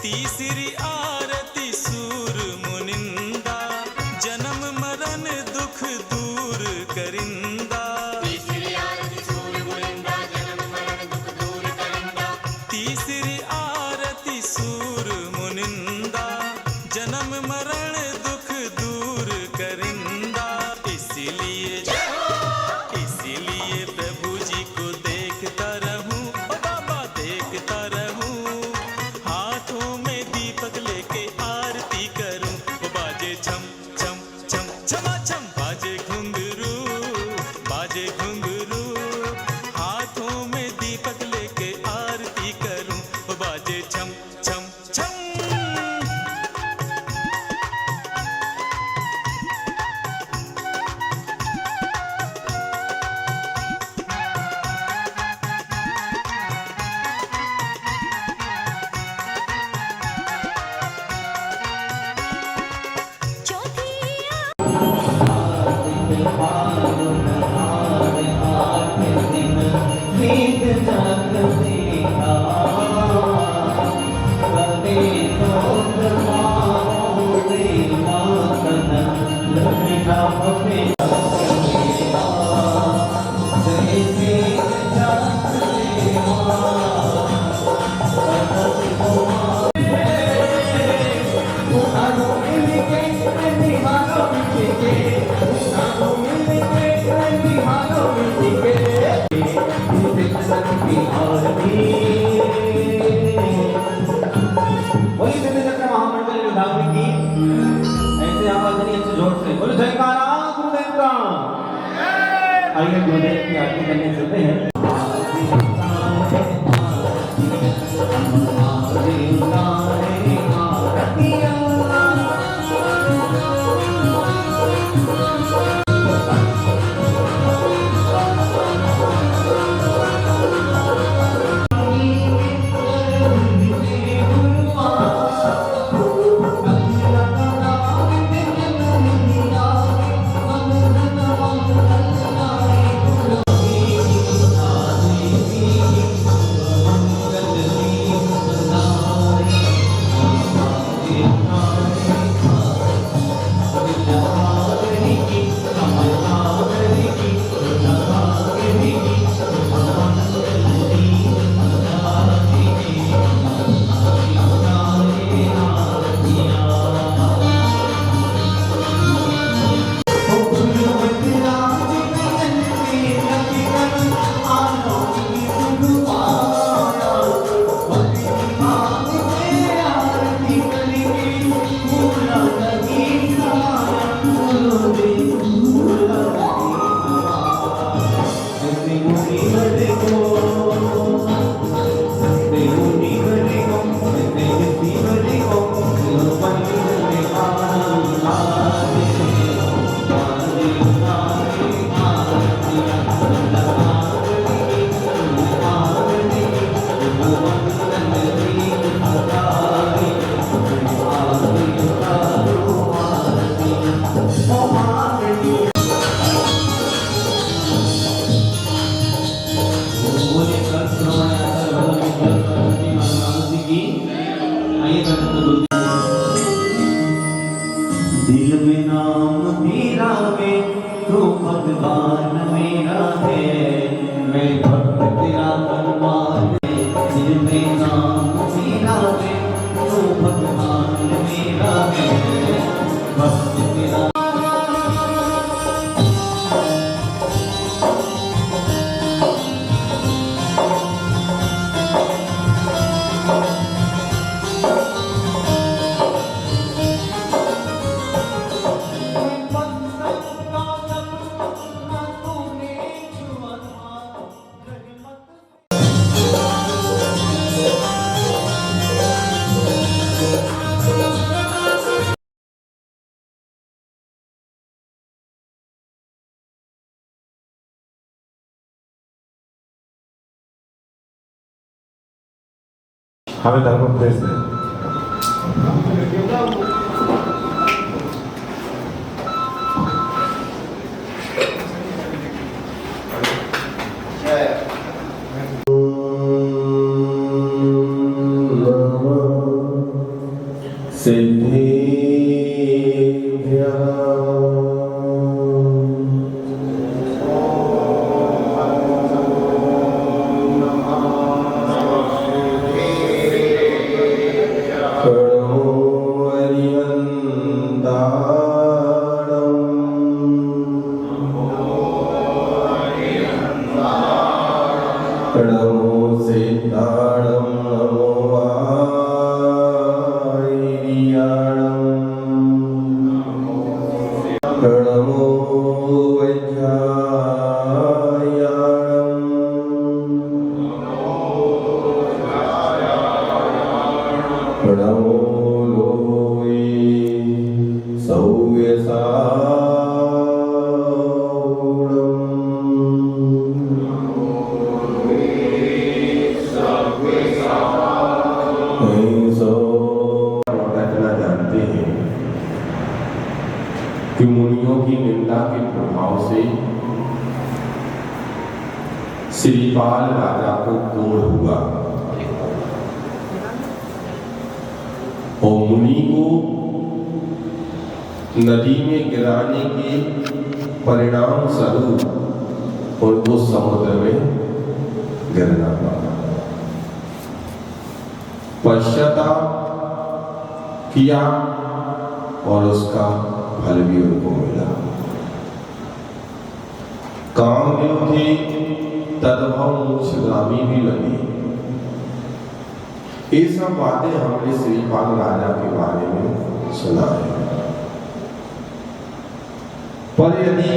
तीसरी आरती सूर मुनिंदा, जन्म मरण दुख दूर करिंदा। तीसरी आरती सूर मुनिंदा, जन्म मरण दुख दूर करिंदा। तीसरी आरती सूर मुनिंदा, जन्म मरण दुख दूर करिंदा। इसीलिए प्रभु जी को देखता रहूं, ओ बाबा देखता रहूं। हाथों में दीपक लेके आरती करूं, ओ बाजे छम छम छम छमा छम, बाजे घुंघरू बाजे घुंघरू। हाथों में दीपक लेके आरती करूं, ओ बाजे छम छम छम। आइए गुरुदेव की आरती करने चलते हैं। दिल में नाम तेरा है, तू भगवान मेरा है, मैं भक्त तेरा भगवान है। दिल में नाम तेरा है, तू भगवान मेरा है, भक्त तेरा। हमें धर्मोपदेश दें। कि मुनियों की निंदा के प्रभाव से श्रीपाल राजा को क्रोध हुआ और मुनि को नदी में गिराने के परिणाम स्वरूप उनको समुद्र में गिरना पड़ा। पश्चाताप किया और उसका फल भी उनको मिला। कामदेव थे तदभव मोक्षगामी भी बने। ये सब बातें हमने श्रीपाल राजा के बारे में सुना है। पर यदि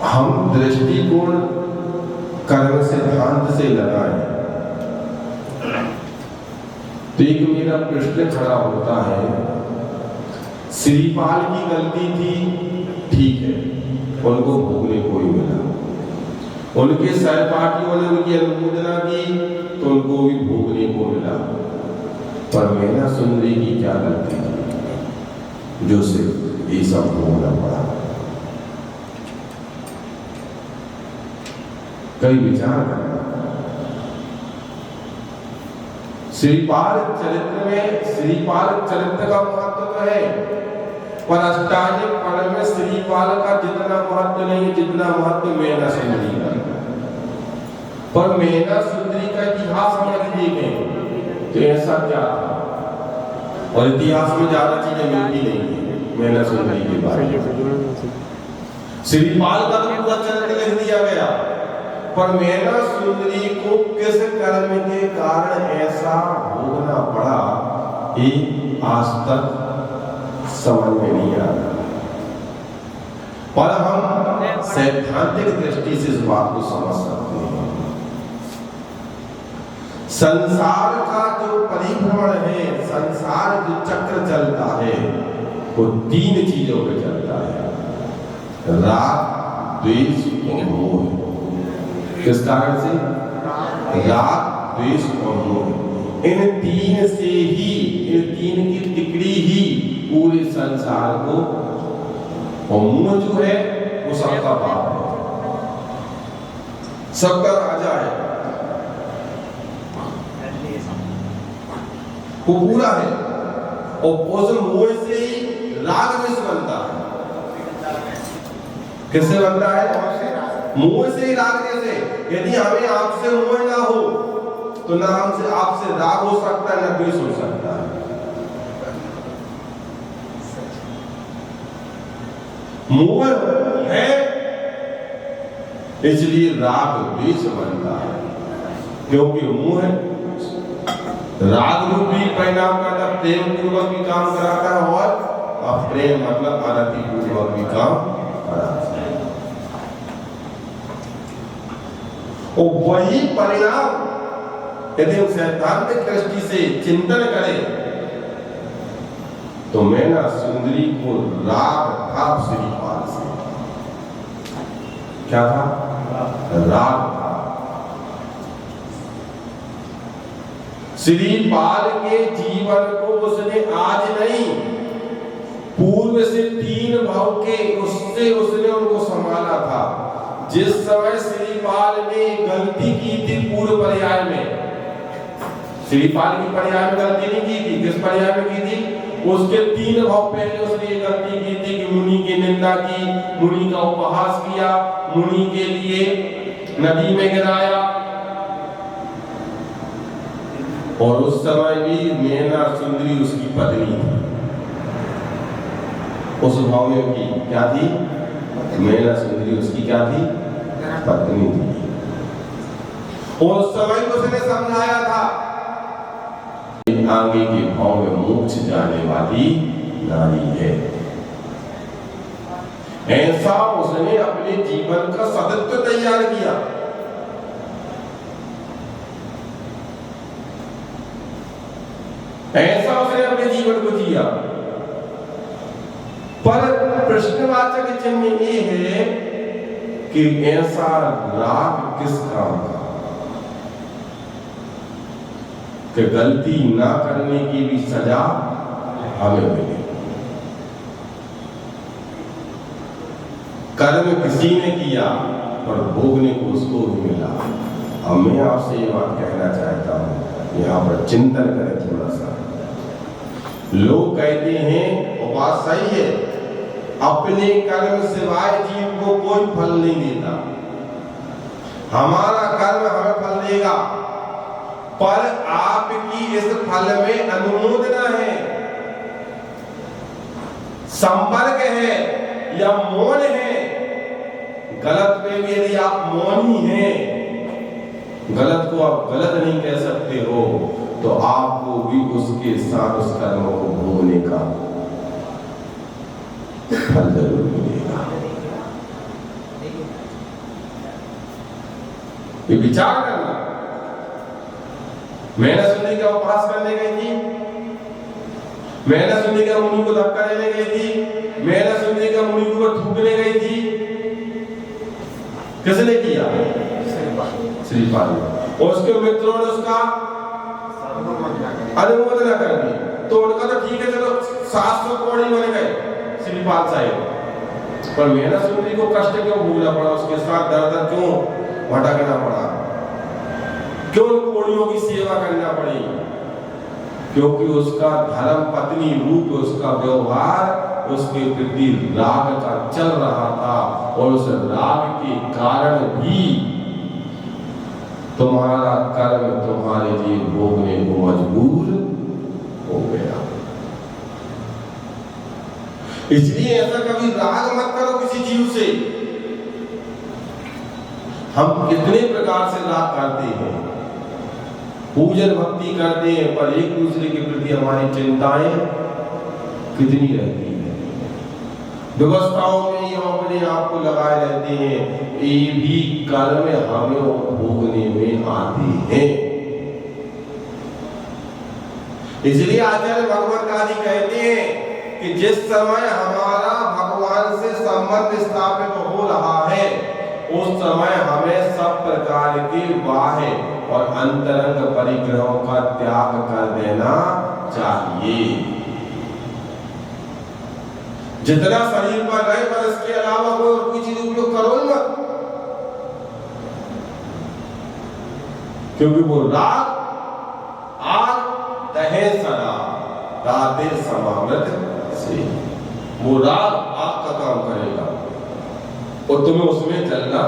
हम दृष्टिकोण कर्म सिद्धांत से लगाएं तो एक मेरा प्रश्न खड़ा होता है, श्रीपाल की गलती थी, ठीक है, उनको भोगने को ही मिला। उनके सहपाठियों ने उनकी अनुमोदना की तो उनको भी भोगने को मिला। पर मैना सुंदरी की क्या गलती थी जो सिर्फ ये सब भोगना पड़ा? कई विचार करना। श्रीपाल चरित्र में श्रीपाल चरित्र का महत्व तो है, पर अष्टादश पर्व में श्रीपाल का जितना महत्व नहीं जितना महत्व मैना सुंदरी का। पर मैना सुंदरी का इतिहास हम यदि देखें तो ऐसा क्या था, और इतिहास में ज्यादा चीजें मिलती नहीं है मैना सुंदरी के बारे में। श्रीपाल का तो पूरा चरित्र लिख दिया गया, पर मैना सुंदरी को किस कर्म के कारण ऐसा भोगना पड़ा ये आज तक समझ में नहीं आ रहा। पर हम सैद्धांतिक दृष्टि से इस बात को समझ सकते हैं। संसार का जो परिभ्रमण है, संसार जो चक्र चलता है वो तीन चीजों पे चलता है, राग, द्वेष और मोह। किस कारण से? राग, द्वेष और मोह। इन तीन से ही, इन तीन की तिकड़ी ही पूरे संसार को, और मोह जो है वो सबका बाप है, सबका राजा है, वो पूरा है। और उस मोह से ही राग द्वेष बनता है। किससे बनता है? मोह से ही राग द्वेष है। यदि हमें आपसे मोह ना हो तो ना हमसे आपसे राग हो सकता है ना द्वेष हो सकता है। मोह है इसलिए राग द्वेष बनता है, क्योंकि मोह राग रूप भी परिणाम करता, प्रेम पूर्वक भी काम कराता है, और अप्रेम मतलब अनति पूर्वक भी काम कराता है। और वही परिणाम यदि हम सैद्धांतिक दृष्टि से चिंतन करें तो मैना सुंदरी को राग था श्रीपाल से। क्या था? राग था। श्रीपाल के जीवन को उसने आज नहीं, पूर्व से 3 भाव के उससे उसने उनको संभाला था। जिस समय श्रीपाल ने गलती की थी पूर्व पर्याय में, श्रीपाल की पर्याय में गलती नहीं की थी। किस पर्याय में की थी? उसके 3 भाव पहले उसने ये गलती की थी कि मुनि की निंदा की, मुनि का उपहास किया, मुनि के लिए नदी में गिराया। और उस समय भी मेना सुंदरी उसकी पत्नी थी। उस भाव में की क्या थी? मेना सुंदरी उसकी क्या थी? पत्नी थी। और उस समय उसने समझाया था आगे के भाव में मोक्ष जाने वाली नारी है। ऐसा उसने अपने जीवन का सतत्व तैयार किया। ऐसा उसने अपने जीवन को जिया। पर प्रश्नवाचक चिन्ह ये है कि ऐसा राग किस काम का, कि गलती ना करने की भी सजा हमें मिले। कर्म किसी ने किया और भोगने को उसको भी मिला। अब मैं आपसे ये बात कहना चाहता हूं, यहाँ पर चिंतन करें थोड़ा सा। लोग कहते हैं, वो बात सही है, अपने कर्म सिवाय जीव को कोई फल नहीं देता। हमारा कर्म हमें फल देगा, पर आपकी इस फल में अनुमोदना है, संपर्क है या मौन है। गलत में भी यदि आप मौनी हैं, गलत को आप गलत नहीं कह सकते हो, तो आपको भी उसके साथ उस कर्म को भोगने का फल जरूर मिलेगा। ये विचार करना। मैंने सुनी का उपहास करने गई थी, मैंने सुनी का मुनि को धक्का देने गई थी, मैंने सुनी का मुनि को थूकने गई थी। किसने किया? श्रीपाल। और उसके मित्रों ने उसका अनुमोदन कर दी, तो उनका तो ठीक है, चलो 700 कौड़ी बन गए श्रीपाल साहिब। पर मैंने सुनी को कष्ट क्यों भोगना पड़ा? उसके साथ दर्द क्यों भटकना पड़ा? क्यों कोड़ियों की सेवा करना पड़ी? क्योंकि उसका धर्म पत्नी रूप, उसका व्यवहार उसके प्रति राग का चल रहा था, और उस राग के कारण भी तुम्हारा कर्म तुम्हारे लिए भोगने को मजबूर हो गया। इसलिए ऐसा कभी राग मत करो किसी चीज से। हम कितने प्रकार से राग करते हैं, पूजन भक्ति करते हैं, पर एक दूसरे के प्रति हमारी चिंताएं कितनी रहती हैं। व्यवस्थाओं में ही हम अपने आप को लगाए रहते हैं, ये भी कर्म हमें भोगने में आते हैं। इसलिए आचार्य भगवत आदि कहते हैं कि जिस समय हमारा भगवान से संबंध स्थापित हो रहा है, उस समय हमें सब प्रकार के बाह्य और अंतरंग परिग्रहों का त्याग कर देना चाहिए। जितना शरीर पर रहे, पर इसके अलावा कोई चीज उपयोग करो ही मत, क्योंकि वो राग आग दहे सदा राधे समामृत से, वो राग आग का काम करेगा और तुम्हें उसमें चलना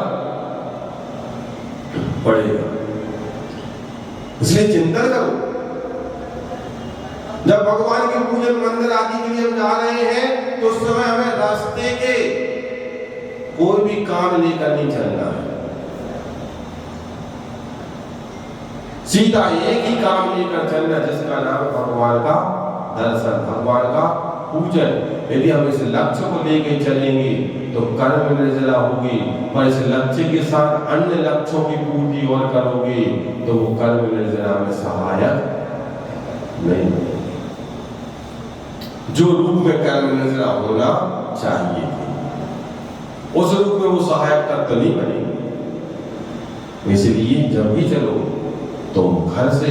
पड़ेगा। इसलिए चिंतन करो। जब भगवान के पूजन मंदिर आदि के लिए हम जा रहे हैं, तो उस समय हमें रास्ते के कोई भी काम लेकर नहीं चलना है। सीधा एक ही काम लेकर चलना, जिसका नाम भगवान का दर्शन, भगवान का पूजन। यदि हम इस लक्ष्य को लेकर चलेंगे तो कर्म निर्जला होगी, पर इस लक्ष्य के साथ अन्य लक्ष्यों की पूर्ति और करोगे तो वो कर्म निर्जला में सहायक नहीं होगी। जो रूप में कर्म निर्जला होना चाहिए, उस रूप में वो सहायक तत्व नहीं बनेगी। इसलिए जब भी चलो तो घर से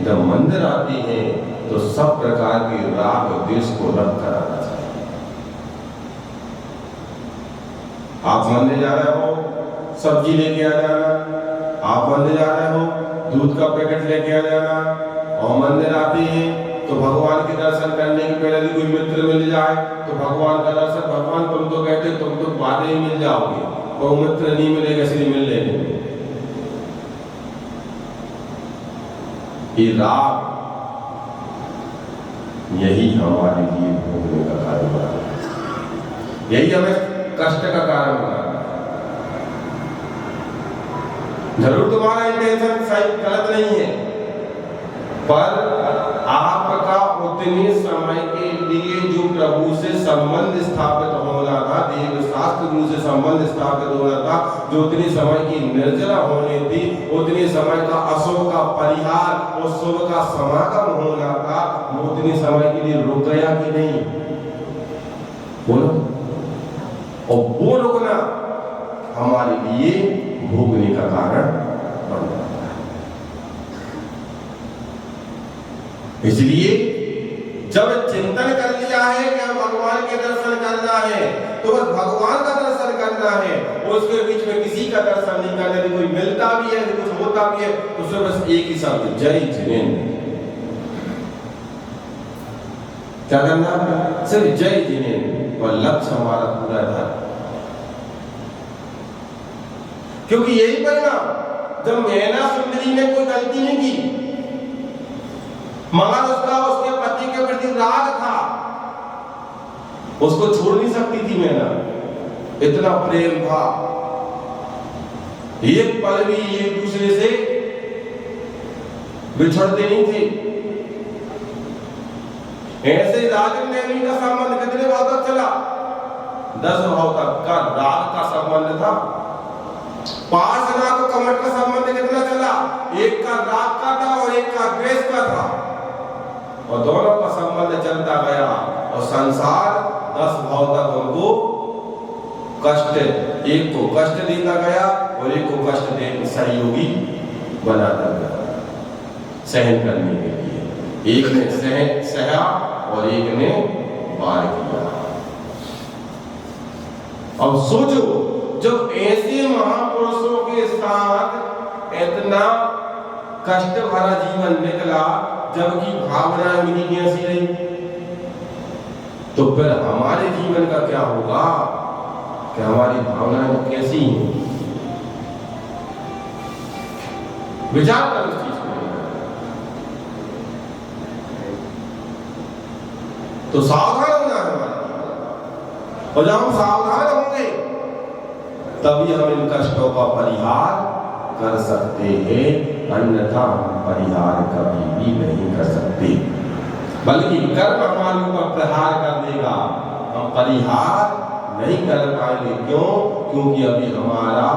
जब मंदिर आते हैं तो सब प्रकार के राग द्वेष को रख कर आना चाहिए। आप मंदिर जा रहे हो, सब्जी लेके आ जाना, आप मंदिर जा रहे हो, दूध का पैकेट लेके आ जाना, मंदिर आते हैं तो भगवान के दर्शन करने के पहले यदि कोई मित्र मिल जाए तो भगवान का दर्शन, भगवान तुम तो कहते तुम तो बाद में मिल जाओगे, और मित्र नहीं मिलेगा इसलिए मिल लेंगे। ये राग यही हमारे लिए भोगने का कारण बना है, यही हमें कष्ट का कारण बना है। जरूर तुम्हारा इंटेंशन सही गलत नहीं है, पर आपका उतने समय के लिए जो प्रभु से संबंध स्थापित होना था, देव शास्त्र गुरु से संबंध स्थापित होना था, जो उतने समय की निर्जरा होनी थी, उतने समय का अशुभ का परिहार और शुभ का समागम होना था, वो उतने समय के लिए रुक गया कि नहीं? बोलो। और वो रुकना हमारे लिए भोगने का कारण बन जाता है। इसलिए जब चिंतन कर लिया है कि हम भगवान के दर्शन करना है, तो बस भगवान का दर्शन करना है, उसके बीच में किसी का दर्शन नहीं करना। यदि कोई मिलता भी है, यदि कुछ होता भी है, तो उसमें बस एक ही शब्द, जय जिनेन्द्र। क्या करना? सिर्फ जय जिनेन्द्र, और लक्ष्य हमारा पूरा था। क्योंकि यही परिणाम, जब मैना सुंदरी ने कोई गलती नहीं की, मगर उसके पति के प्रति राग था, उसको छोड़ नहीं सकती थी मैना, इतना प्रेम था, एक पल भी एक दूसरे से बिछड़ते नहीं थे। ऐसे राजन नेमी का संबंध कितने भाव तक चला? 10 भाव तक का राग का संबंध था। पार्श्वनाथ कमठ का संबंध कितना चला? एक का राग का था और एक का द्वेष का था, और दोनों का संबंध चलता गया, और संसार 10 भाव तक उनको कष्ट, एक को कष्ट देता गया और एक को कष्ट दे सहयोगी बनाता गया सहन करने के लिए। एक ने सहा और एक ने पार किया। अब सोचो, जब ऐसे महापुरुषों के साथ इतना कष्ट भरा जीवन निकला, जबकि भावनाएं उनकी कैसी रही, तो फिर हमारे जीवन का क्या होगा? कि हमारी भावनाएं कैसी हैं? विचार कर इस चीज को। तो सावधान होना है हमारे, और जब हम सावधान होंगे तभी हम इन कष्टों का परिहार कर सकते हैं, अन्यथा हम परिहार कभी भी नहीं कर सकते, बल्कि कर्म हमारे ऊपर प्रहार कर देगा, हम परिहार नहीं कर पाएंगे। क्यों? क्योंकि अभी हमारा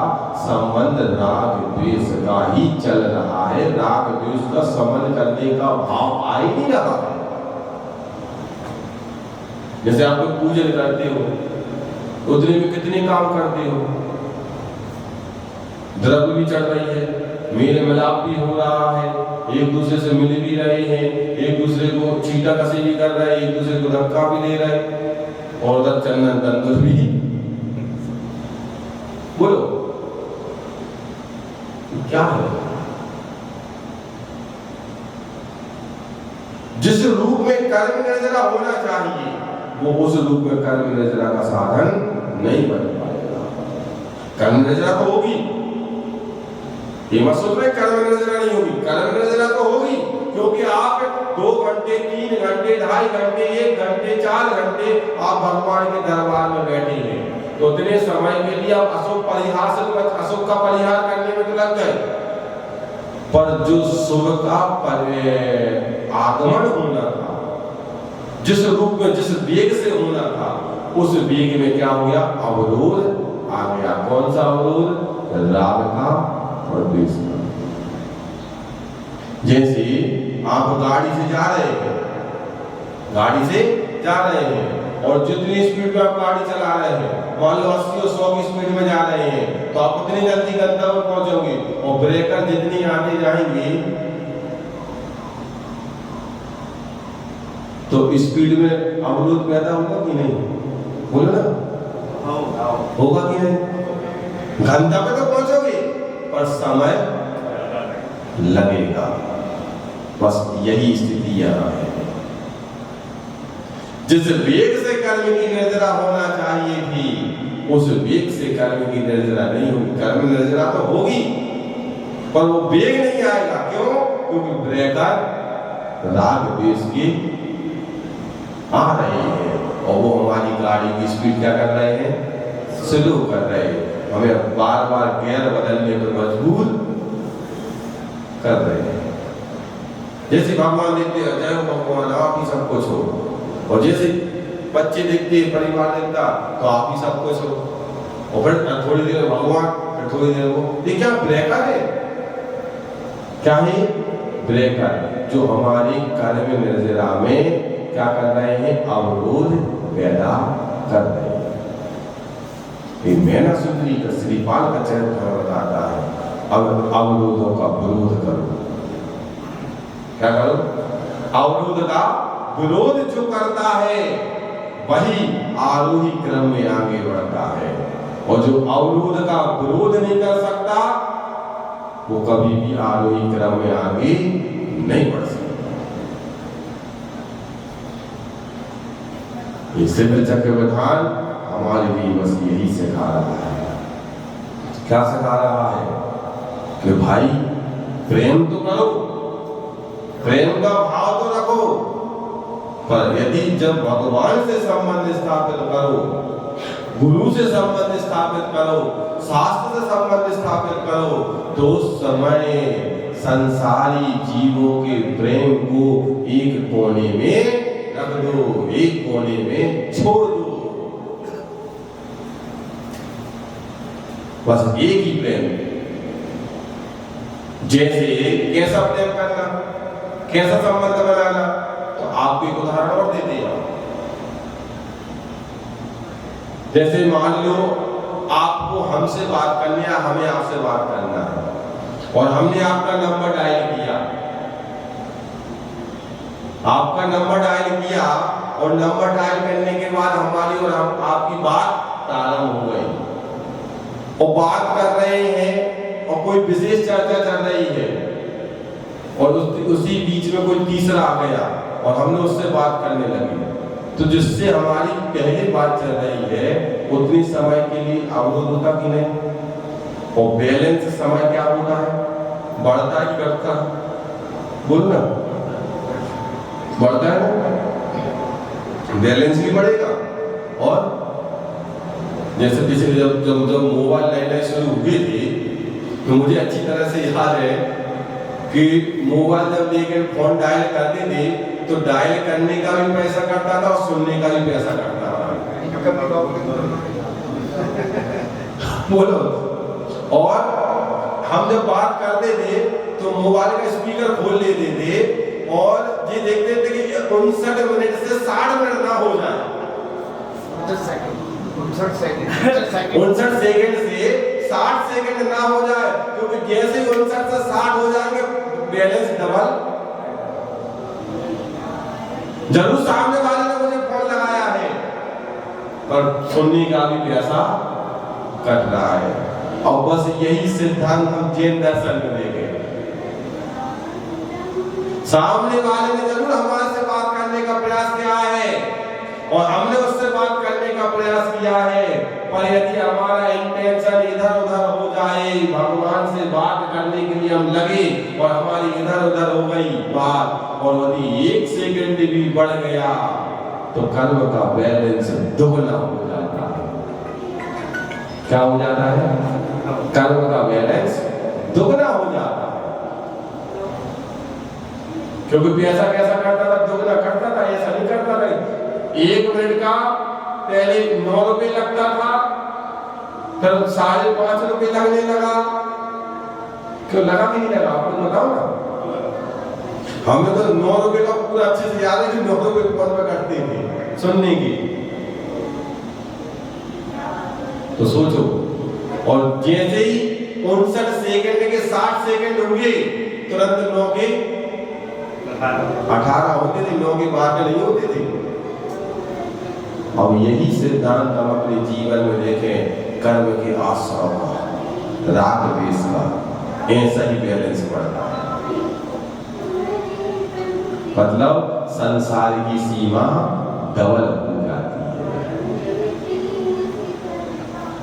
संबंध राग द्वेष का ही चल रहा है, राग द्वेष का संबंध करने का भाव आ ही नहीं रहा है। जैसे आप लोग पूजन करते हो, उतने में कितने काम करते हो, द्रव्य भी चढ़ रही है, मेल मिलाप भी हो रहा है, एक दूसरे से मिल भी रहे हैं, एक दूसरे को छीटा कसी भी कर रहे हैं, एक दूसरे को धक्का भी दे रहे हैं, और उधर चंदन तंदुर भी। बोलो क्या है? जिस रूप में कर्म निर्जरा होना चाहिए, वो उस रूप में कर्म निर्जरा का साधन नहीं बन पाएगा। कर्म निर्जरा तो होगी, ये मत सोच रहे कर्म निर्जरा नहीं होगी, कर्म निर्जरा तो होगी, क्योंकि आप 2 घंटे 3 घंटे 2.5 घंटे 1 घंटे 4 घंटे आप भगवान के दरबार में बैठे हैं, तो उतने समय के लिए आप अशुभ परिहार से अशुभ का परिहार करने में तो लग गए, पर जो शुभ का आगमन होना था, जिस रूप में जिस वेग से होना था, उस वेग में क्या हो गया? अवरोध आ गया। कौन सा अवरोध? राग का और द्वेष का। जैसे आप गाड़ी से जा रहे हैं, और जितनी स्पीड में आप गाड़ी चला रहे हैं, मान लो 80 और 100 की स्पीड में जा रहे हैं, तो आप उतनी जल्दी गंतव्य पहुंचोगे, और ब्रेकर जितनी आते जाएंगे तो स्पीड में अवरोध पैदा होगा कि नहीं? बोलो ना, होगा कि नहीं? गंतव्य तो पहुंचोगे, पर समय लगेगा। बस यही स्थिति यहाँ है। जिस वेग से कर्म की निर्जरा होना चाहिए थी, उस वेग से कर्म की निर्जरा नहीं होगी। कर्म निर्जरा तो होगी, पर वो वेग नहीं आएगा। क्यों? क्योंकि ब्रेकर राग द्वेष के आ रहे हैं और वो हमारी गाड़ी की स्पीड क्या कर रहे हैं? स्लो कर रहे हैं। हमें बार बार गियर बदलने पर मजबूर कर रहे हैं। जैसे भगवान देखते हैं, जय हो भगवान, आप ही सब कुछ हो, और जैसे बच्चे देखते हैं, परिवार देखता, तो आप ही सब कुछ हो, और फिर थोड़ी देर में भगवान, फिर थोड़ी देर वो, ये क्या ब्रेकर है? क्या है? ब्रेकर, जो हमारी कर्म निर्जरा में क्या कर रहे हैं? अवरोध पैदा कर रहे हैं। मैना सुंदरी का श्रीपाल का चरित्र बताता है, अवरोधों का विरोध करो। क्या करो? अवरोध का विरोध जो करता है वही आरोही क्रम में आगे बढ़ता है, और जो अवरोध का विरोध नहीं कर सकता वो कभी भी आरोही क्रम में आगे नहीं बढ़ सकता। ये सिद्ध चक्र विधान हमारे लिए बस यही सिखा रहा है। क्या सिखा रहा है? कि भाई प्रेम तो करो, प्रेम का भाव तो रखो, पर यदि जब भगवान से संबंध स्थापित करो, गुरु से संबंध स्थापित करो, शास्त्र से संबंध स्थापित करो, तो समय संसारी जीवों के प्रेम को एक कोने में रख दो, एक कोने में छोड़ दो। बस एक ही प्रेम। जैसे कैसा प्रेम करना, कैसा संबंध बनाना, तो आपको एक उदाहरण और देते हैं। जैसे मान लो आपको हमसे बात करनी है, हमें आपसे बात करना है, और हमने आपका नंबर डायल किया, आपका नंबर डायल किया, और नंबर डायल करने के बाद हमारी और आपकी बात प्रारंभ हो गई, और बात कर रहे हैं, और कोई विशेष चर्चा चल रही है, और उसी बीच में कोई तीसरा आ गया और हमने उससे बात करने लगे, तो जिससे हमारी पहली बात चल रही है उतनी समय के लिए अवरोध होता कि नहीं? और बैलेंस समय क्या होता है? बढ़ता है कि घटता? बोलना, बढ़ता है, बैलेंस भी बढ़ेगा। और जैसे पिछले जब मोबाइल नए शुरू हुए थे, तो मुझे अच्छी तरह से याद है कि मोबाइल जब लेकर फोन डायल करते थे, तो डायल करने का भी पैसा कटता था और सुनने का भी पैसा कटता था। बोलो। और हम जब बात करते थे तो मोबाइल का स्पीकर खोल लेते थे और ये देखते थे कि 59 मिनट से 60 मिनट ना हो जाए, 59 सेकंड से 60 सेकंड ना हो जाए, क्योंकि जैसे 59 से 60 हो जाएंगे बैलेंस डबल। जरूर सामने वाले ने मुझे फोन लगाया है, पर सुनने का भी पैसा कट रहा है। और बस यही सिद्धांत हम जैन दर्शन में देखें। सामने वाले ने जरूर हमारे से बात करने का प्रयास किया है और हमने उससे बात करने का प्रयास किया है, पर यदि हमारा इंटेंशन इधर उधर हो जाए, भगवान से बात करने के लिए हम लगे और हमारी इधर उधर हो गई बात, और यदि 1 सेकंड भी बढ़ गया तो कर्म का बैलेंस दुगना हो जाता है। क्या हो जाता है? कर्म का बैलेंस दुगना हो जाता है, क्योंकि पैसा कैसा करता था? दुगना करता था, ऐसा नहीं करता था। 1 मिनट का पहले 9 रुपए लगता था, फिर 5.5 रुपए लगने लगा। क्यों लगा कि नहीं लगा? आपको बताओ ना। हमें तो 9 रुपए का पूरा अच्छे से याद है कि 9 रुपए फोन पे कटते थे सुनने की। तो सोचो, और जैसे ही 59 सेकंड के 60 सेकंड होंगे, तुरंत 9 के 18 होते थे, 9 के बाद नहीं होते थे। अब यही सिद्धांत हम अपने जीवन में देखें, कर्म के आश्रम का, राग द्वेष का, ऐसा ही बैलेंस बढ़ता है। मतलब संसार की सीमा डबल हो जाती है।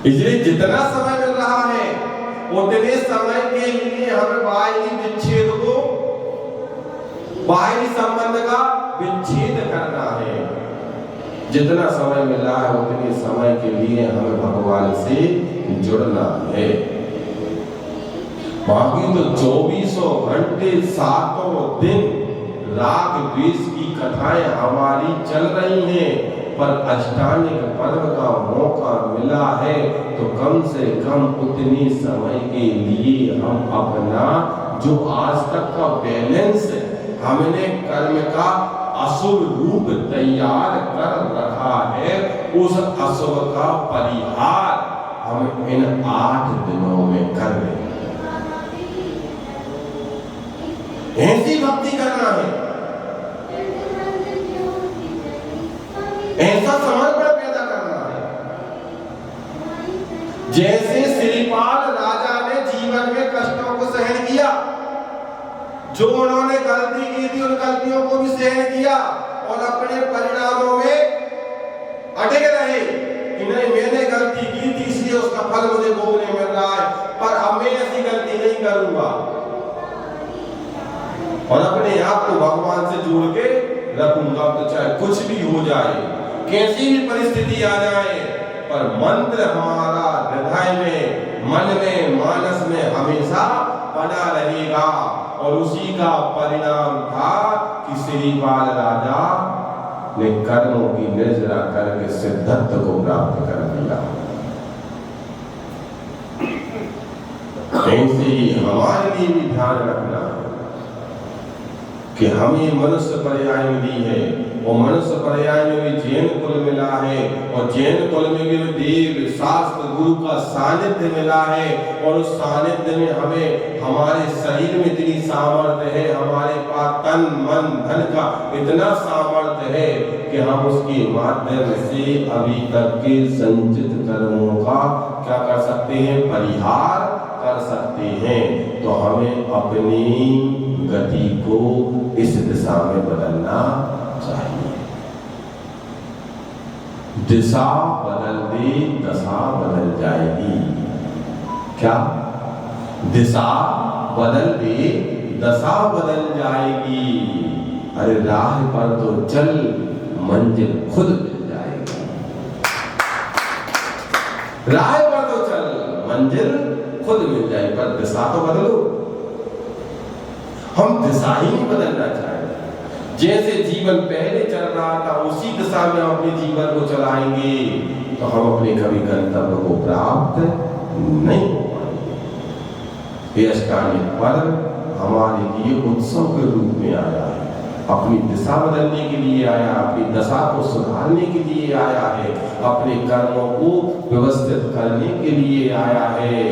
इसलिए जितना समय मिल रहा है उतने समय के लिए हमें बाहरी विच्छेद को, बाहरी संबंध का विच्छेद करना है। जितना समय मिला है उतने समय के लिए हमें भगवान से जुड़ना है। बाकी तो 24 घंटे 7 दिन राग द्वेष की कथाएं हमारी चल रही हैं, पर अष्टांगिक पर्व का मौका मिला है तो कम से कम उतने समय के लिए हम अपना जो आज तक का बैलेंस है, हमने कर्म का अशुभ रूप तैयार कर रखा है, उस अशुभ का परिहार हम इन 8 दिनों में कर लें। ऐसी भक्ति करना है, ऐसा समर्पण पैदा करना है। जैसे श्रीपाल राजा ने जीवन में कष्टों को सहन किया, जो उन्होंने गलती की थी उन गलतियों को भी सहन किया और अपने परिणामों में अटके रहे कि नहीं मैंने गलती की थी इसलिए उसका फल मुझे भोगने मिल रहा है, पर अब मैं ऐसी गलती नहीं करूंगा और अपने आप को भगवान से जोड़ के रखूंगा। तो चाहे कुछ भी हो जाए, कैसी भी परिस्थिति आ जाए, पर मंत्र हमारा हृदय में, मन में, मानस में हमेशा बना रहेगा। और उसी का परिणाम था कि श्रीपाल राजा ने कर्मों की निर्जरा करके सिद्धत्व को प्राप्त कर लिया। ऐसे ही हमारे लिए भी ध्यान रखना है कि हमें मनुष्य पर्याय मिली है और मनुष्य पर्याय में भी जैन कुल मिला है और जैन कुल में भी देव शास्त्र गुरु का सानिध्य मिला है और उस सानिध्य में हमें हमारे शरीर में इतनी सामर्थ्य है, हमारे पास तन मन धन का इतना सामर्थ्य है कि हम उसके माध्यम से अभी तक के संचित कर्मों का क्या कर सकते हैं, परिहार कर सकते हैं। तो हमें अपनी गति को इस दिशा में बदलना चाहिए। दिशा बदल दे दशा बदल जाएगी। क्या? दिशा बदल दे दशा बदल जाएगी। अरे राह पर तो चल मंजिल खुद मिल जाएगी। राह पर तो चल मंजिल खुद मिल जाएगी, पर दिशा तो बदलो। हम दिशा ही नहीं बदलना चाहते। जैसे जीवन पहले चल रहा था उसी दिशा में हम अपने जीवन को चलाएंगे तो हम अपने कभी गंतव्य को प्राप्त नहीं हो पाएंगे। ये अष्टांगिक पर्व हमारे लिए उत्सव के रूप में आया है, अपनी दिशा बदलने के लिए आया, अपनी दशा को सुधारने के लिए आया है, अपने कर्मों को व्यवस्थित करने के लिए आया है,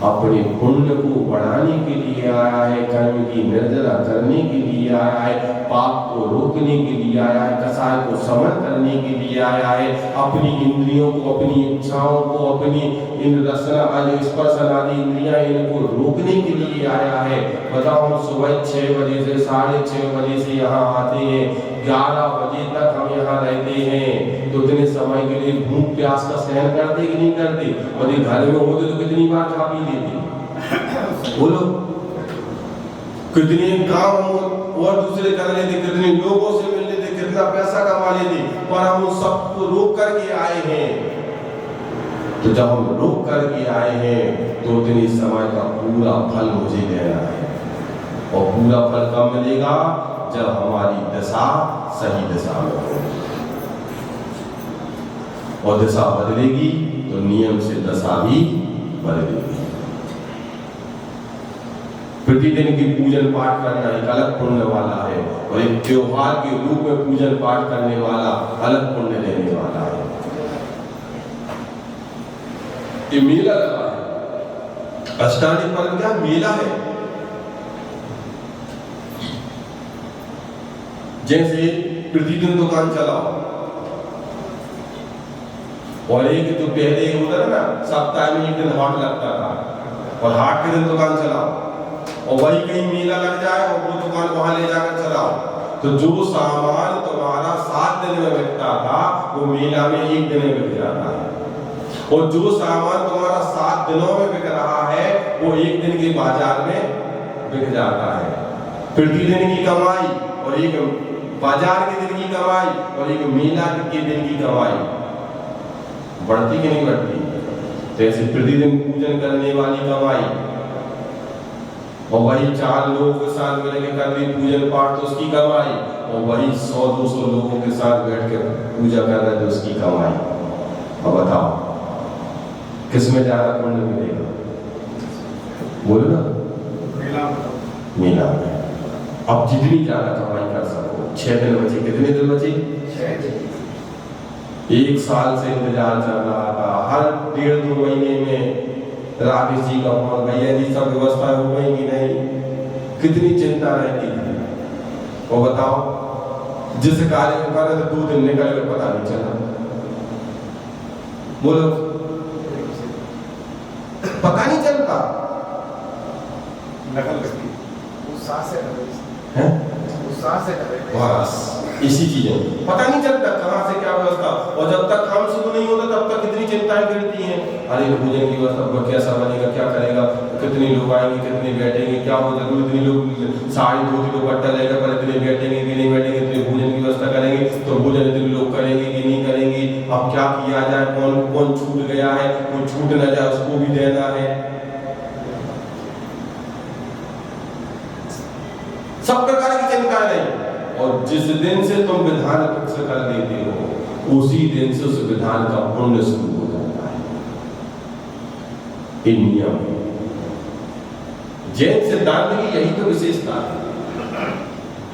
अपने पुण्य को बढ़ाने के लिए आया है, कर्म की निर्जरा करने के लिए आया है, पाप को रोकने के लिए आया है, कसाय को समन करने के लिए आया है, अपनी इंद्रियों को, अपनी इच्छाओं को, अपनी इन रसना स्पर्शन आदि इंद्रियां इनको रोकने के लिए आया है। बताओ हम सुबह 6 बजे से 6:30 बजे से यहाँ आते हैं, 11 बजे तक हम यहाँ रहते हैं, तो इतने समय के लिए भूख प्यास का सहन करते कि नहीं करते? और ये घर में होते तो कितनी बार खा पी लेते, बोलो कितने काम और दूसरे कर लेते, कितने लोगों से मिल लेते, कितना पैसा कमा लेते, पर हम उन सबको रोक करके आए हैं। तो जब हम रोक करके आए हैं तो उतनी समय का पूरा फल मुझे लेना है, और पूरा फल कब मिलेगा? जब हमारी दिशा सही दिशा में हो, और दिशा बदलेगी तो नियम से दशा भी बदलेगी। प्रतिदिन की पूजन पाठ करना एक अलग पुण्य वाला है, और एक त्योहार के रूप में पूजन पाठ करने वाला अलग पुण्य देने वाला है। ये मेला लगा है, अष्टांगिक पर्व क्या मेला है। जैसे प्रतिदिन दुकान चलाओ, और एक तो पहले होता है ना, सप्ताह में एक दिन हाट लगता था, और हाट के दिन दुकान चलाओ, और वही कहीं मेला लग जाए और वो दुकान वहां ले जाकर चलाओ, तो जो सामान तुम्हारा 7 दिन में बिकता था वो मेला में 1 दिन में बिक जाता है, और जो सामान तुम्हारा 7 दिनों में बिक रहा है वो 1 दिन के बाजार में बिक जाता है। प्रतिदिन की कमाई और एक बाजार के दिन की कमाई और एक मेला के दिन की कमाई बढ़ती कि नहीं बढ़ती? जैसे प्रतिदिन पूजन करने वाली कमाई और वही 4 लोगों के साथ मिलकर कर रही पूजन पाठ तो उसकी कमाई, और वही 100-200 लोगों के साथ बैठ के पूजा कर रहे तो उसकी कमाई। अब बताओ किसमें ज्यादा पुण्य मिलेगा? बोलो ना, मेला में। अब जितनी ज्यादा कमाई कर सको, 6 दिन बचे, कितने दिन बचे? 6 दिन। 1 साल से इंतजार चल रहा था, हर 1.5-2 महीने में राकेश जी का फोन, भैया जी सब व्यवस्था हो गई कि नहीं, कितनी चिंता रहती थी। और बताओ जिस कार्य में कर रहे थे 2 दिन निकल गए पता नहीं चला। बोलो पता नहीं चलता, नकल करती है बस इसी चीजें पता नहीं चलता कहाँ से क्या व्यवस्था, और जब तक काम शुरू नहीं होता तब तक कितनी चिंताएं गिरती हैं। अरे भोजन की व्यवस्था कैसा बनेगा, क्या करेगा, कितने लोग आएंगे, कितने बैठेंगे, क्या होगा, इतने लोग साड़ी धोती दुपट्टा लेकर पर इतने बैठेंगे कि नहीं बैठेंगे, इतने भोजन की व्यवस्था करेंगे तो भोजन इतने लोग करेंगे कि नहीं करेंगे, अब क्या किया जाए, कौन कौन छूट गया है, कोई छूट न जाए उसको भी देना है, सब प्रकार की चिंता नहीं। और जिस दिन से तुम विधान फिक्स कर देते हो उसी दिन से उस विधान का पुण्य शुरू हो जाता है। इन नियम जैन सिद्धांत की यही तो विशेषता है।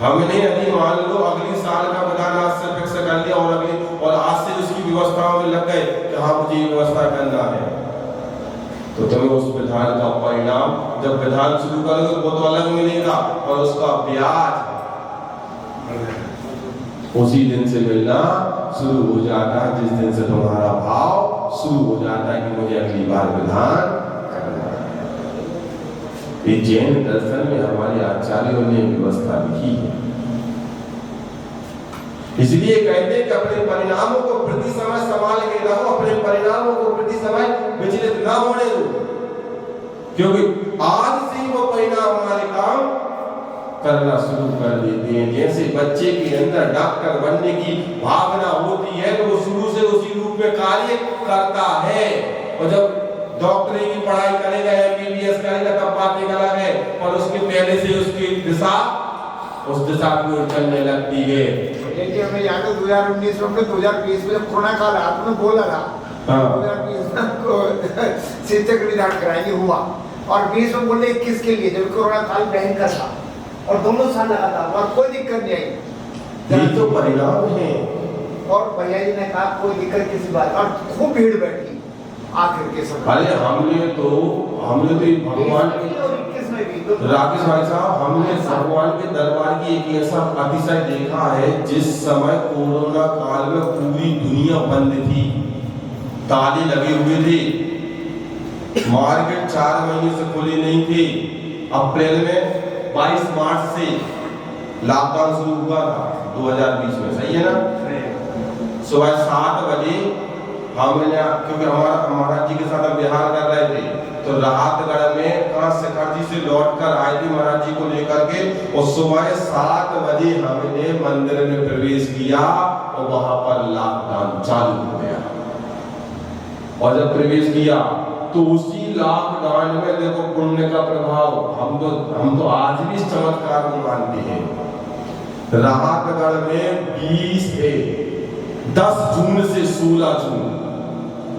हमने यदि मान लो अगले साल का विधान आज से फिक्स कर लिया और आज से उसकी व्यवस्थाओं में लग गए कि हाँ मुझे व्यवस्था करना है, तो तुम्हें उस विधान का परिणाम जब विधान शुरू करोगे वो तो अलग मिलेगा, और उसका ब्याज उसी दिन से मिलना शुरू हो जाता है जिस दिन से तुम्हारा भाव शुरू हो जाता है कि मुझे अगली बार विधान करना है। ये जैन दर्शन में हमारे आचार्यों ने व्यवस्था लिखी है। इसलिए कहते हैं कि अपने परिणामों को प्रति समय संभाल के रखो, अपने परिणामों को प्रति समय विचलित ना होने दो, क्योंकि आज से ही वो परिणाम हमारे काम करना शुरू कर देते हैं। जैसे बच्चे के अंदर डॉक्टर बनने की भावना होती है तो वो शुरू से उसी रूप में कार्य करता है, और जब डॉक्टरी की पढ़ाई करेगा, MBBS करेगा तब बातें अलग है, और उसके पहले से उसकी दिशा उस दिशा की ओर चलने लगती है। देखिए हमें याद है 2019 में 2020 में जब कोरोना काल आपने बोला था 2020 को शिक्षक विधान कराएंगे हुआ, और 20 में बोले 21 के लिए जब कोरोना काल भयंकर था और दोनों साल लगा था और कोई दिक्कत नहीं आई। ये तो परिणाम है। और भैया जी ने कहा कोई दिक्कत किसी बात, और खूब भीड़ बैठी आखिर के समय। अरे हमने तो भगवान राकेश भाई साहब, हमने भगवान के दरबार की एक ऐसा अतिशय देखा है जिस समय कोरोना काल में पूरी दुनिया बंद थी, ताले लगे हुए थे, मार्केट 4 महीने से खुले नहीं थे। अप्रैल में 22 मार्च से लॉकडाउन शुरू हुआ था 2020 में, सही है ना। सुबह 7 बजे हमने, क्योंकि हमारा महाराज जी के साथ हम बिहार कर रहे थे, तो राहतगढ़ में काशी से लौट कर आए थे महाराज जी को लेकर के, और सुबह 7 बजे हमने मंदिर में प्रवेश किया और वहां पर लॉकडाउन चालू हो गया। और जब प्रवेश किया तो उसी लॉकडाउन में देखो पुण्य का प्रभाव, हम तो आज भी इस चमत्कार को मानते हैं। राहतगढ़ में 10 जून से 16 जून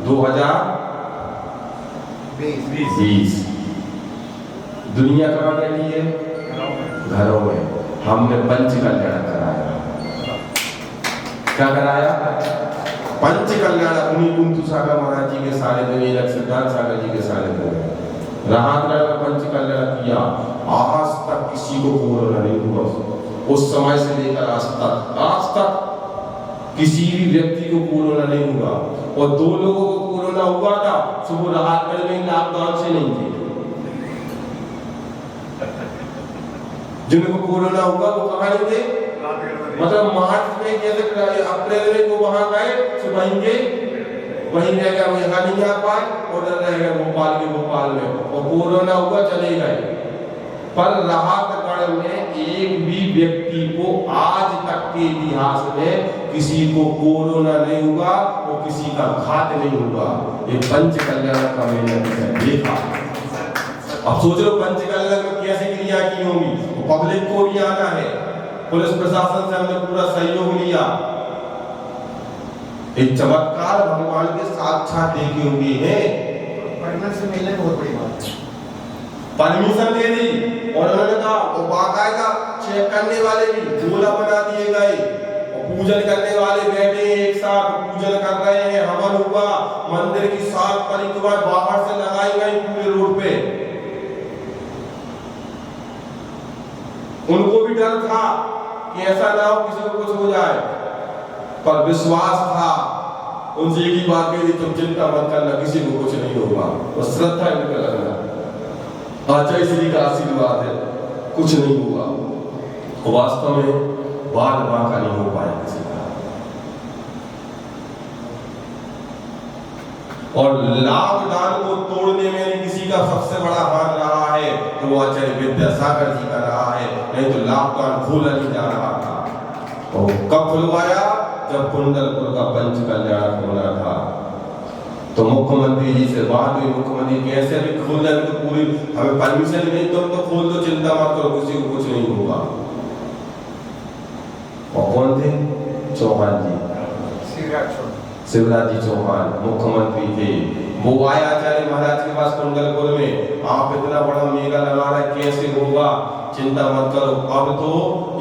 2020 दुनिया कहाँ बैठी है? घरों में। हमने पंच कल्याण कराया। क्या कराया? पंच कल्याण। उन्हीं कुंतु सागर महाराज जी के सारे दिन, सिद्धार्थ सागर जी के सारे दिन राहतगढ़ में पंच कल्याण किया। आज तक किसी को कोरोना नहीं हुआ। उस समय से लेकर आज तक किसी भी व्यक्ति को कोरोना नहीं हुआ। और 2 लोगों को कोरोना हुआ था, सुबह राहतगढ़ में लॉकडाउन से नहीं थे। जिनको कोरोना हुआ वो कहाँ नहीं थे, मतलब मार्च में जैसे अप्रैल में वो वहां गए तो वहीं रह गया, वो यहाँ नहीं आ पाए और रह गए भोपाल में और कोरोना हुआ चले गए। पर राहतगढ़ में एक भी व्यक्ति को आज तक के इतिहास में किसी को कोरोना नहीं हुआ और किसी का घात नहीं हुआ। ये पंच कल्याण का मैंने देखा। अब सोच लो पंच कल्याण में कैसे क्रिया की होंगी, तो पब्लिक को भी आना है, पुलिस प्रशासन से हमने पूरा सहयोग लिया। एक चमत्कार भगवान के साक्षात देखे हुए हैं। परमिशन मिलने बहुत बड़ी बात है। परमिशन दे दी और उन्होंने कहा वो बाकायदा चेक करने वाले भी झोला बना दिए गए और पूजन करने वाले बैठे एक साथ पूजन कर रहे हैं। हवन हुआ, मंदिर की 7 परिक्रमा बाहर से लगाई गई पूरे रोड पे। उनको भी डर था कि ऐसा ना हो किसी को कुछ हो जाए, पर विश्वास था। उनसे एक ही बात कही थी, तुम चिंता मत करना, किसी को कुछ नहीं होगा। और श्रद्धा इनका लगना, अच्छा श्री का आशीर्वाद है, कुछ नहीं हुआ। वास्तव में बाल बांका नहीं हो पाया किसी का। और लॉकडाउन को तोड़ने में किसी का सबसे बड़ा हाथ रहा है तो वो आचार्य विद्यासागर जी का रहा है, नहीं तो लॉकडाउन खोला नहीं जा रहा था। और कब खुलवाया? जब कुंडलपुर का पंच कल्याण होना था। तो मुख्यमंत्री जी से बात हुई, मुख्यमंत्री कैसे भी खोल जाए, तो पूरी हमें परमिशन नहीं, तुम तो खोल दो, चिंता मत करो, किसी को कुछ नहीं होगा। और कौन थे? चौहान जी, शिवराज जी चौहान मुख्यमंत्री थे। वो आए आचार्य महाराज के पास कुंडलपुर में, आप इतना बड़ा मेला लगा रहे, कैसे होगा, चिंता मत करो, अब तो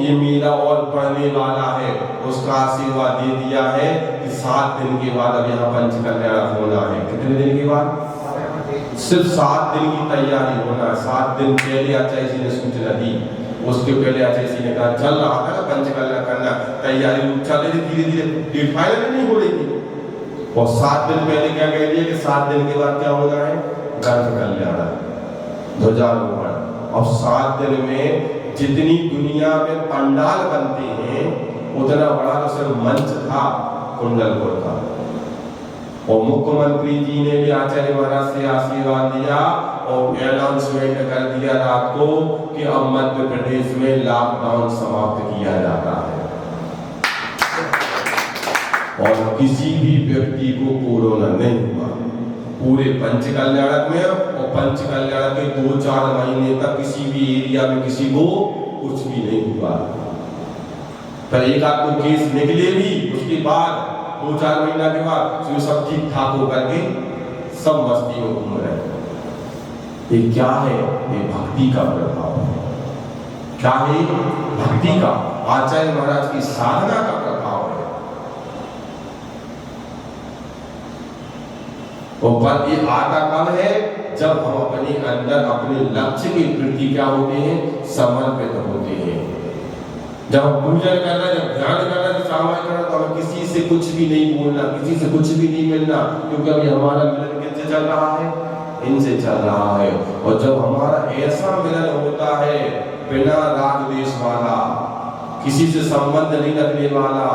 ये मेला और बढ़ने वाला है। उसका आशीर्वाद दे दिया है कि 7 दिन के बाद अब यहाँ पंच कल्याण होना है। कितने दिन के बाद? सिर्फ 7 दिन की तैयारी होना है। 7 दिन पहले आचार्य जी ने सूचना दी, उसके पहले आचार्य जी ने कहा चल रहा था ना पंच कल्याण करना, तैयारी चल रही थी, धीरे धीरे डेट फाइनल नहीं हो रही थी। और 7 दिन पहले क्या कह दिया कि 7 दिन के बाद क्या होना है? गर्भ कल्याण, ध्वजारोहण। और 7 दिन में जितनी दुनिया में पंडाल बनते हैं उतना बड़ा तो सिर्फ मंच था कुंडलपुर का। और मुख्यमंत्री जी ने भी आचार्य महाराज से आशीर्वाद दिया और अनाउंसमेंट कर दिया रात को कि अब मध्य प्रदेश में लॉकडाउन समाप्त किया जाता है और किसी भी व्यक्ति को कोरोना नहीं हुआ पूरे पंच कल्याणक में। और पंच कल्याणक के 2-4 महीने तक किसी भी एरिया में किसी को कुछ भी नहीं हुआ। पर एक आध तो केस निकले भी, उसके बाद 2-4 महीना के बाद तो सब ठीक ठाक होकर के सब मस्ती में घूम रहे। ये क्या है? ये भक्ति का प्रभाव है। क्या है? भक्ति का, आचार्य महाराज की साधना का प्रभाव है। और पर ये आता कब है? जब हम अपने अंदर अपने लक्ष्य के प्रति क्या होते हैं? समर्पित होते हैं। जब हम पूजन कर रहे हैं, जब ध्यान कर रहे हैं, जब सामायिक कर रहे हैं, तो हमें किसी से कुछ भी नहीं बोलना, किसी से कुछ भी नहीं मिलना, क्योंकि अभी हमारा मिलन किससे चल रहा है? इनसे चल रहा है। और जब हमारा ऐसा मिलन होता है बिना राग द्वेष वाला, किसी से संबंध नहीं रखने वाला,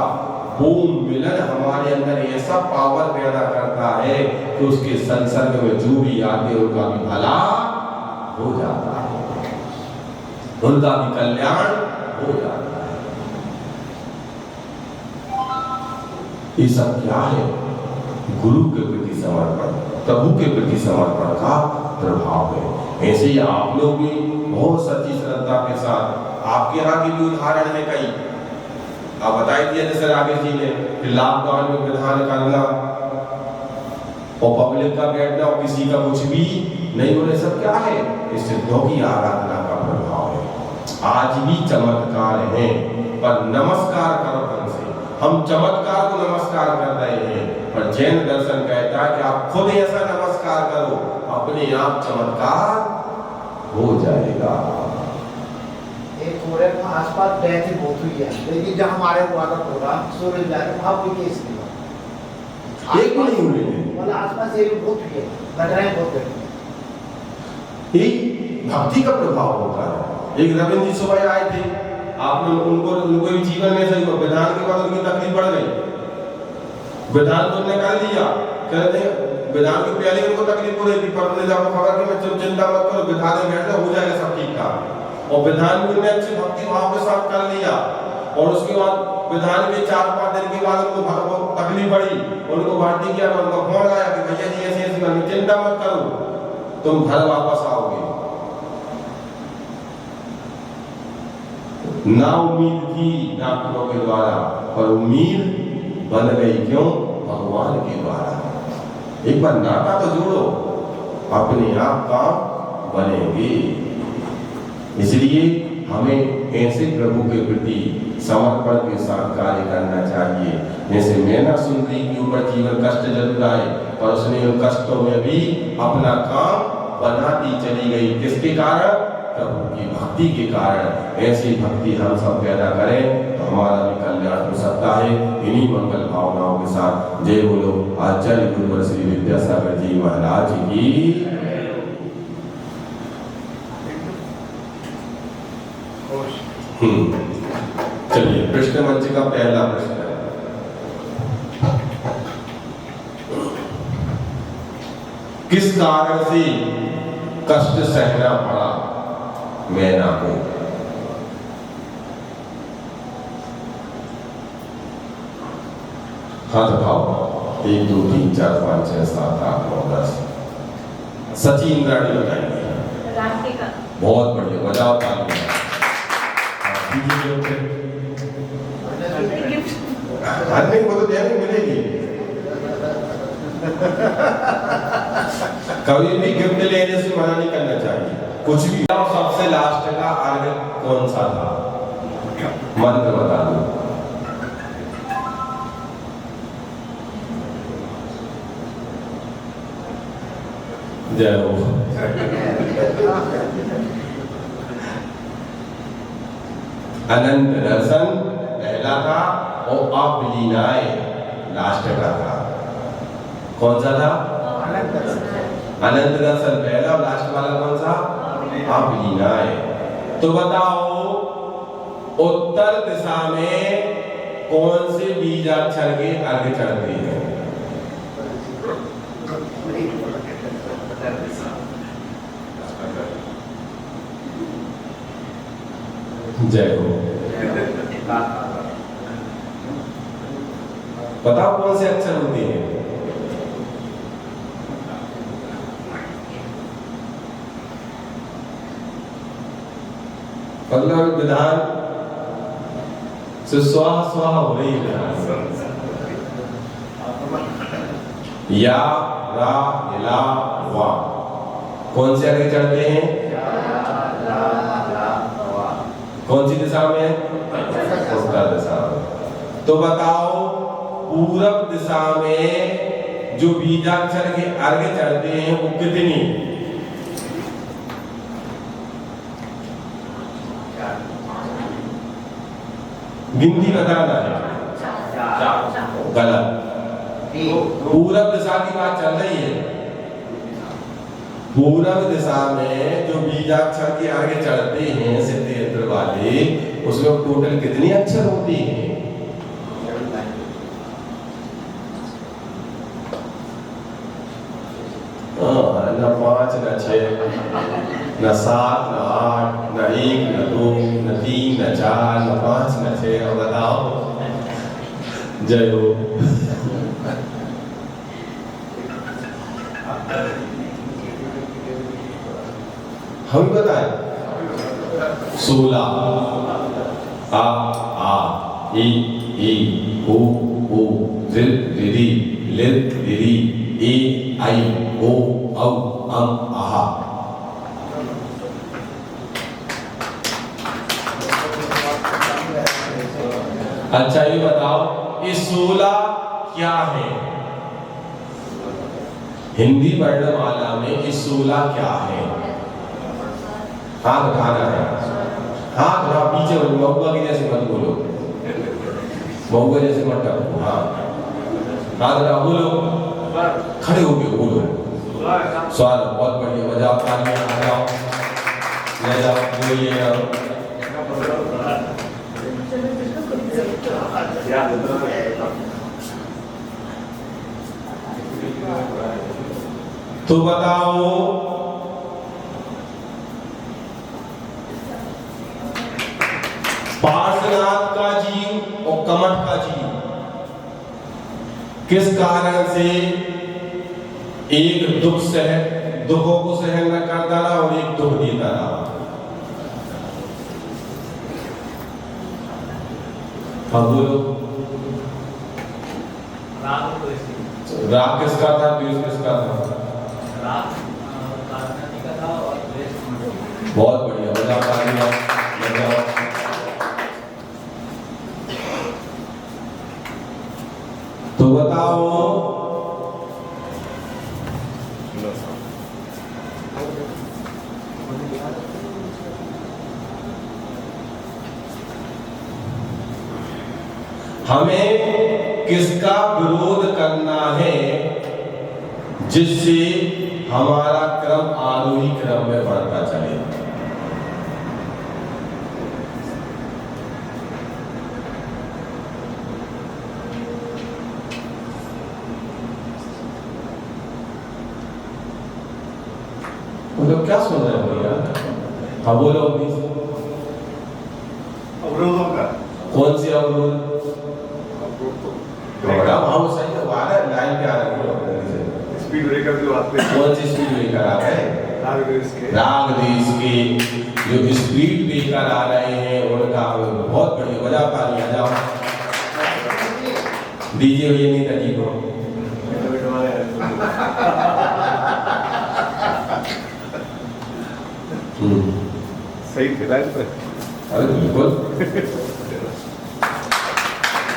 वो मिलन हमारे अंदर ऐसा पावर पैदा करता है कि उसके संसर्ग में जो भी आते हैं उनका भी भला हो जाता है, उनका भी कल्याण हो जाता है। ये सब क्या है? गुरु के प्रति समर्पण, प्रभु के प्रति समर्पण का प्रभाव है। ऐसे ही आप लोग भी बहुत सच्ची श्रद्धा के साथ, आपके यहाँ के भी उदाहरण है कई, आप बताई दिया जैसे राकेश जी ने कि लॉकडाउन में विधान करना और पब्लिक का बैठना और किसी का कुछ भी नहीं होने, सब क्या है? इस सिद्धों की आराधना का प्रभाव है। आज भी चमत्कार है, पर नमस्कार करो हमसे। हम चमत्कार को नमस्कार कर रहे हैं, पर जैन दर्शन कहता है कि आप खुद ऐसा नमस्कार करो, अपने आप चमत्कार हो जाएगा। एक कोरे में आसपास डेथ बहुत हुई है, लेकिन जब हमारे हुआ था प्रोग्राम सूरज जा रहे वहाँ कोई केस नहीं हुआ, एक भी नहीं हुए। मतलब आसपास ये भी बहुत हुई है, घटनाएं बहुत हुई। ये भक्ति का प्रभाव होता है। एक रविंद्र जी सुबह आए थे, आपने उनको भी जीवन में सही हुआ, विधान के बाद उनकी तकलीफ बढ़ गई, विधान तो उन्होंने कर दिया, कहते विधान की पहले उनको तकलीफ हो रही थी, पर उन्होंने जब खबर कि मैं चिंता मत करो, विधान में बैठ हो जाएगा सब ठीक ठाक, और विधान भी उन्हें अच्छी भक्ति भाव के साथ कर लिया। और उसके बाद विधान के 4-5 दिन के बाद उनको तकलीफ बढ़ी, उनको भर्ती किया, तो उनको फोन आया कि भैया जी ऐसी ऐसी करनी, चिंता मत करो, तुम घर वापस आओगे। ना उम्मीद थी डॉक्टरों के द्वारा, पर उम्मीद बन गई, क्यों? भगवान के द्वारा। एक बार नाता तो जोड़ो, अपने आप काम बनेंगे। इसलिए हमें ऐसे प्रभु के प्रति समर्पण के साथ कार्य करना चाहिए। जैसे मैना सुंदरी के ऊपर जीवन कष्ट जरूर आए, पर उसने उन कष्टों में भी अपना काम बनाती चली गई। किसके कारण? प्रभु की भक्ति के कारण। ऐसी भक्ति हम सब पैदा करें तो हमारा भी कल्याण हो सकता है। इन्हीं मंगल भावनाओं के साथ जय बोलो आचार्य गुरुवर श्री विद्यासागर जी महाराज की। चलिए प्रश्न मंच का पहला प्रश्न है, किस कारण से कष्ट सहना पड़ा मैना को? हाथ उठाओ। 1 2 3 4 5 6 7 8 9 10। सची इंद्राणी बताएंगे। बहुत बढ़िया, बजाओ ताली। आदमी को तो देने मिलेगी, कभी भी गिफ्ट लेने से मना नहीं करना चाहिए, कुछ भी। सबसे लास्ट का अर्घ कौन सा था? मंत्र बता दो। जय हो। अनंत दर्शन पहला था और अपलीलाएं लास्ट का था। कौन सा था? अनंत दर्शन पहला और लास्ट वाला कौन सा? अपलीलाएं। तो बताओ उत्तर दिशा में कौन से बीजाक्षर के अर्घ चढ़ते हैं? जय हो। बताओ कौन से अक्षर होते हैं? मतलब विधान से स्वाहा स्वाहा हो रही है। या रा ला वा कौन से आगे चढ़ते हैं? कौन सी दिशा में? उत्तर दिशा में। तो बताओ पूरब दिशा में जो बीजाक्षर के अर्घ चढ़ते हैं वो कितनी? गिनती बताना है। गलत। पूरब दिशा की बात चल रही है। पूरब दिशा में जो बीजाक्षर के आगे चढ़ते हैं सिद्धेश्वर वाले, उसमें टोटल कितनी अक्षर होती हैं? न 5 न 6 न 7 न 8 न 1 न 2 न 3 न 4 न 5 न 6। और बताओ। जय हो। हम बताए 16 आ ई ओ ऋ ऋ लिर ऋ ए आई ओ औ अम आहा। अच्छा ये बताओ ये 16 क्या है? हिंदी वर्णमाला में ये 16 क्या है? हाथ उठाना है। हाथ उठा, पीछे महुआ की जैसे मत बोलो, महुआ जैसे मत करो। हाँ हाथ उठा, बोलो, खड़े होके बोलो। स्वागत, बहुत बढ़िया, बजाओ तालियां, बजाओ। ले जाओ जो ये आओ। तो बताओ पार्श्वनाथ का जीव और कमठ का जीव किस कारण से एक दुखों को सहन न करता रहा और एक दुख देता रहा? हाँ बोलो। राग किसका था, द्वेष किसका था? बहुत बढ़िया, बजाओ तालियां, बजाओ। तो बताओ हमें किसका विरोध करना है जिससे हमारा क्रम आरोही क्रम में बढ़ता चले? मतलब क्या सुन रहे हो यार? हाँ बोलो अभी। अवरोधों का कौन सी अवरोध? बड़ा भाव सही है, वाला लाइन पे आ रही है। स्पीड ब्रेकर जो आते हैं, कौन सी स्पीड ब्रेकर आ रहे हैं? राग देश के जो स्पीड ब्रेकर आ रहे हैं उनका बहुत बढ़िया, बजा तालियां जाओ। डीजे ये नहीं था जी को। सही थे लाइन पे। अरे बिल्कुल।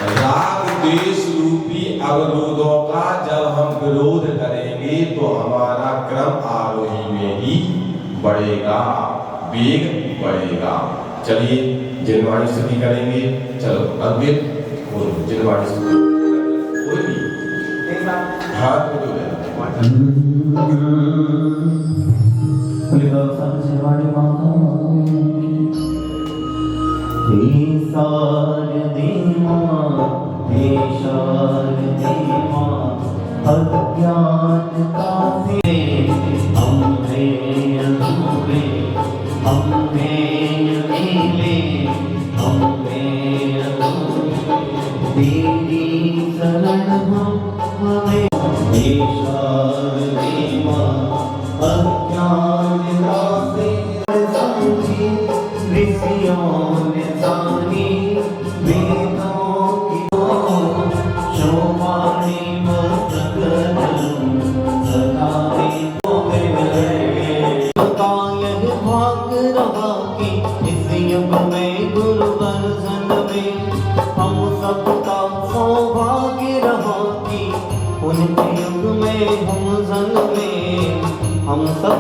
राग देश रूपी अवरोधों का जब हम विरोध करेंगे तो हमारा क्रम आरोही में ही बढ़ेगा, वेग बढ़ेगा। चलिए जिनवाणी स्तुति करेंगे। चलो अद्वित बोलो जिनवाणी स्तुति। कोई भी हाथ में जो उनके युग में हम संग में हम सब